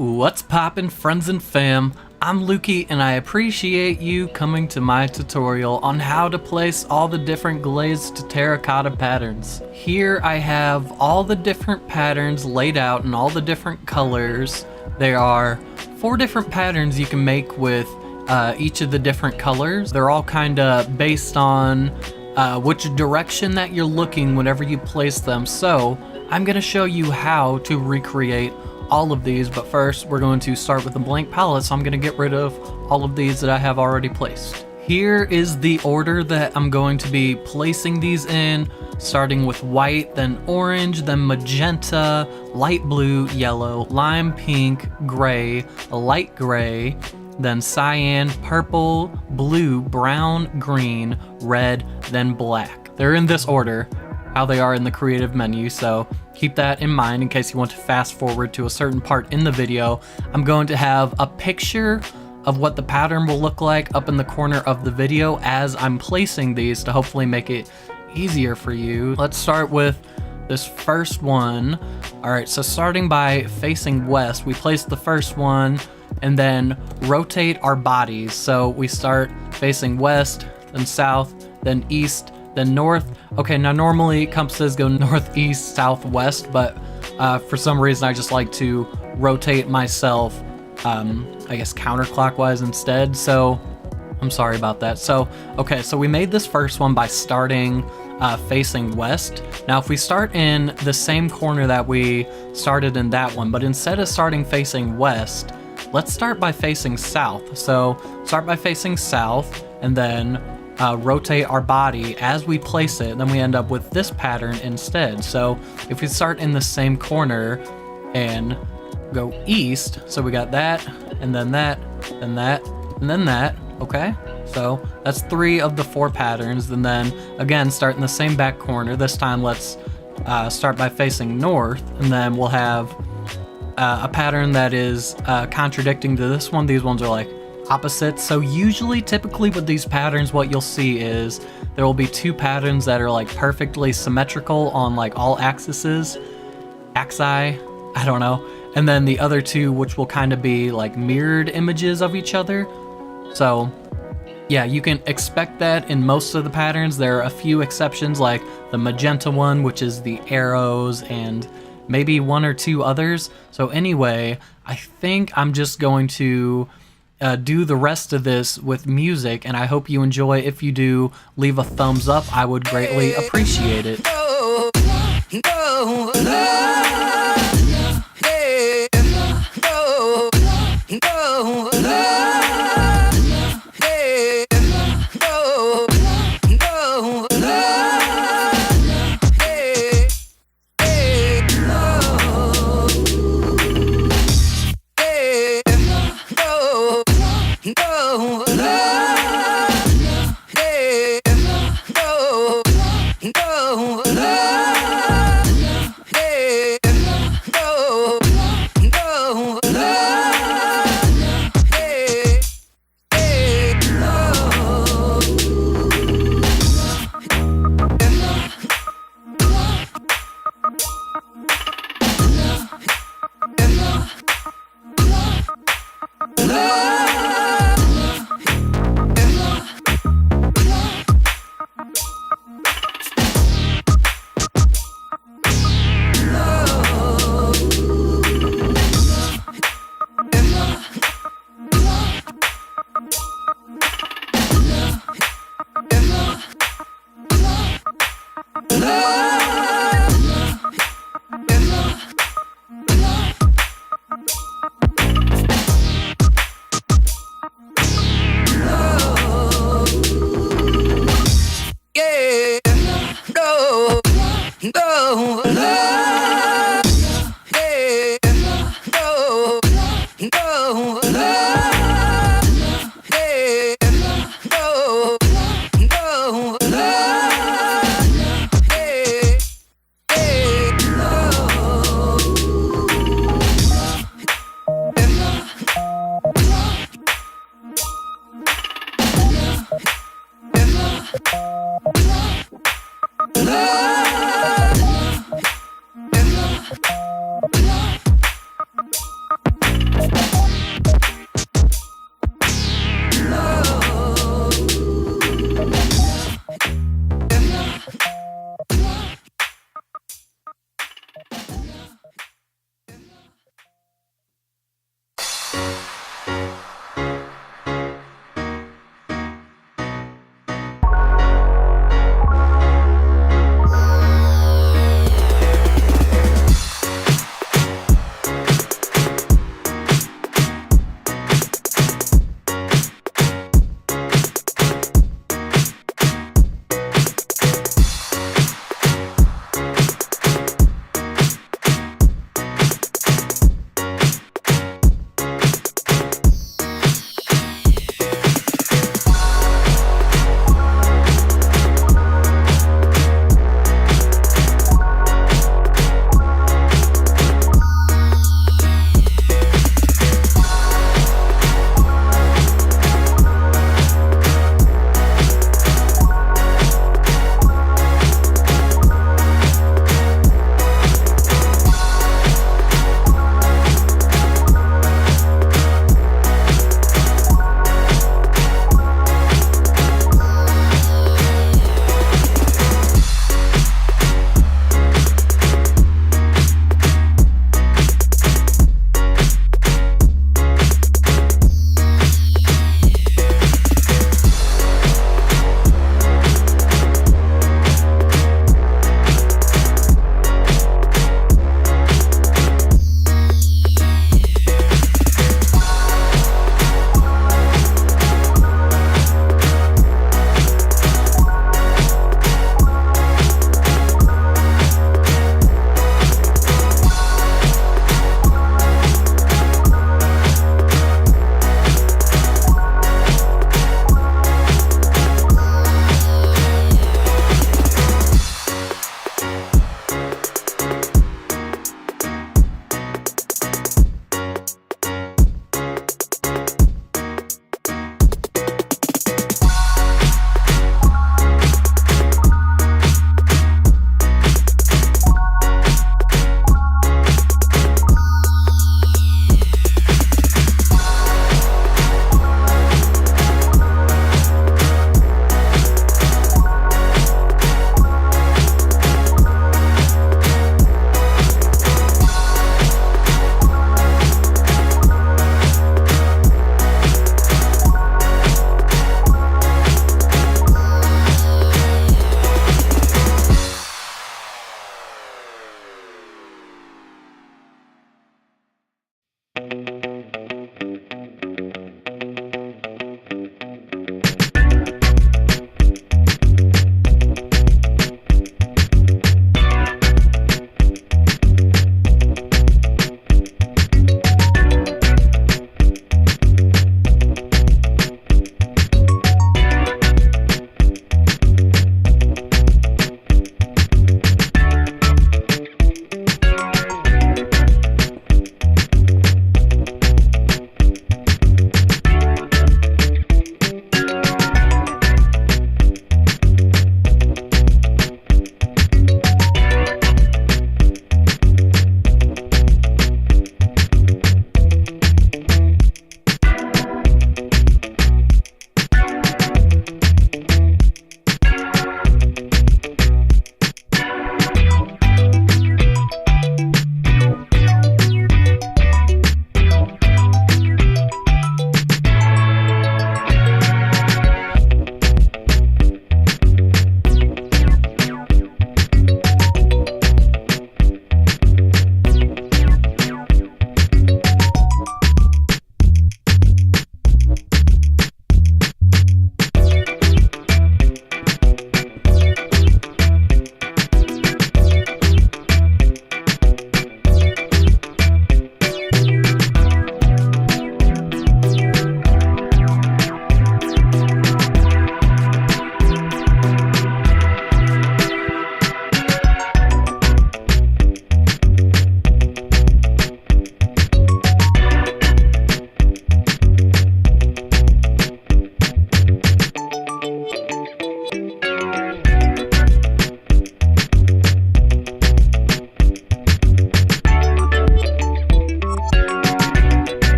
What's poppin', friends and fam? I'm Lukey and I appreciate you coming to my tutorial on how to place all the different glazed terracotta patterns. Here I have all the different patterns laid out in all the different colors. There are 4 different patterns you can make with each of the different colors. They're all kinda based on which direction that you're looking whenever you place them. So I'm gonna show you how to recreate all of these, but first we're going to start with a blank palette, so I'm going to get rid of all of these that I have already placed. Here is the order that I'm going to be placing these in, starting with white, then orange, then magenta, light blue, yellow, lime pink, gray, light gray, then cyan, purple, blue, brown, green, red, then black. They're in this order, how they are in the creative menu, so keep that in mind in case you want to fast forward to a certain part in the video. I'm going to have a picture of what the pattern will look like up in the corner of the video as I'm placing these to hopefully make it easier for you. Let's start with this first one. All right, so starting by facing west, we place the first one and then rotate our bodies. So we start facing west, then south, then east, then north. Okay, now normally compasses go northeast, southwest, but for some reason I just like to rotate myself, I guess counterclockwise instead. So I'm sorry about that. So, okay, so we made this first one by starting facing west. Now if we start in the same corner that we started in that one, but instead of starting facing west, let's start by facing south. So start by facing south and then rotate our body as we place it, then we end up with this pattern instead. So if we start in the same corner and go east, so we got that, and then that, and that, and then that, okay? So that's 3 of the 4 patterns, and then again, start in the same back corner. This time let's start by facing north, and then we'll have a pattern that is contradicting to this one. These ones are like opposites. So usually, typically with these patterns, what you'll see is there will be 2 patterns that are like perfectly symmetrical on like all axes, I don't know, and then the other 2 which will kind of be like mirrored images of each other. So yeah, you can expect that in most of the patterns. There are a few exceptions like the magenta one, which is the arrows, and maybe 1 or 2 others. So anyway, I think I'm just going to do the rest of this with music, and I hope you enjoy. If you do, leave a thumbs up. I would greatly appreciate it.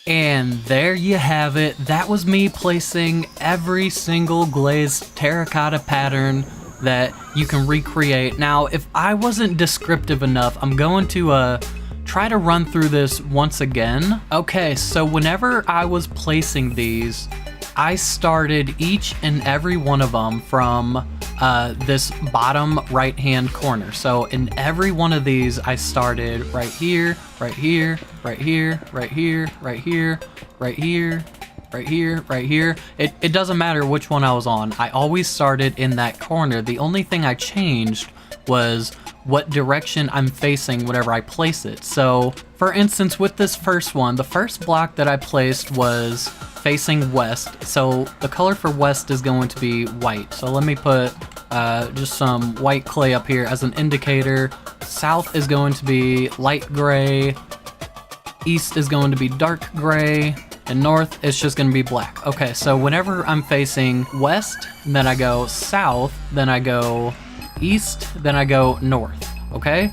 And there you have it. That was me placing every single glazed terracotta pattern that you can recreate. Now, if I wasn't descriptive enough, I'm going to try to run through this once again. Okay, so whenever I was placing these, I started each and every one of them from this bottom right hand corner. So in every one of these, I started right here, right here, right here, right here, right here, right here, right here, right here. It doesn't matter which one I was on. I always started in that corner. The only thing I changed was what direction I'm facing whenever I place it. So for instance, with this first one, the first block that I placed was facing west. So the color for west is going to be white. So let me put just some white clay up here as an indicator. South is going to be light gray. East is going to be dark gray. And north is just gonna be black. Okay, so whenever I'm facing west, then I go south, then I go east, then I go north, okay?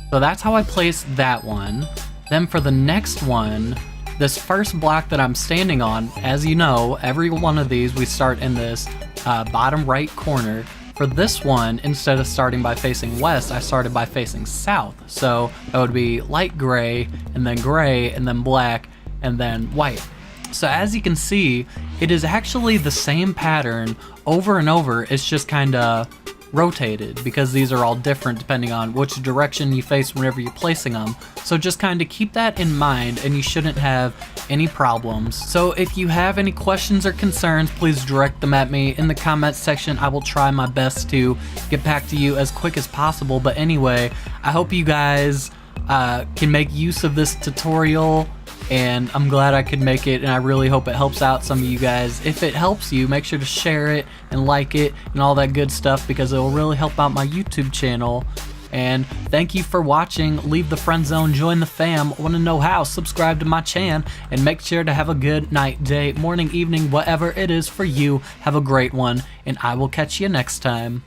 So that's how I place that one. Then for the next one, this first block that I'm standing on, as you know, every one of these, we start in this bottom right corner. For this one, instead of starting by facing west, I started by facing south. So that would be light gray, and then black, and then white. So as you can see, it is actually the same pattern over and over. It's just kind of rotated because these are all different depending on which direction you face whenever you're placing them. So just kind of keep that in mind and you shouldn't have any problems. So if you have any questions or concerns, please direct them at me in the comments section. I will try my best to get back to you as quick as possible. But anyway, I hope you guys can make use of this tutorial, and I'm glad I could make it, and I really hope it helps out some of you guys. If it helps you, make sure to share it and like it and all that good stuff, because it will really help out my YouTube channel. And thank you for watching. Leave the friend zone, join the fam. Want to know how? Subscribe to my channel, and make sure to have a good night, day, morning, evening, whatever it is for you. Have a great one, and I will catch you next time.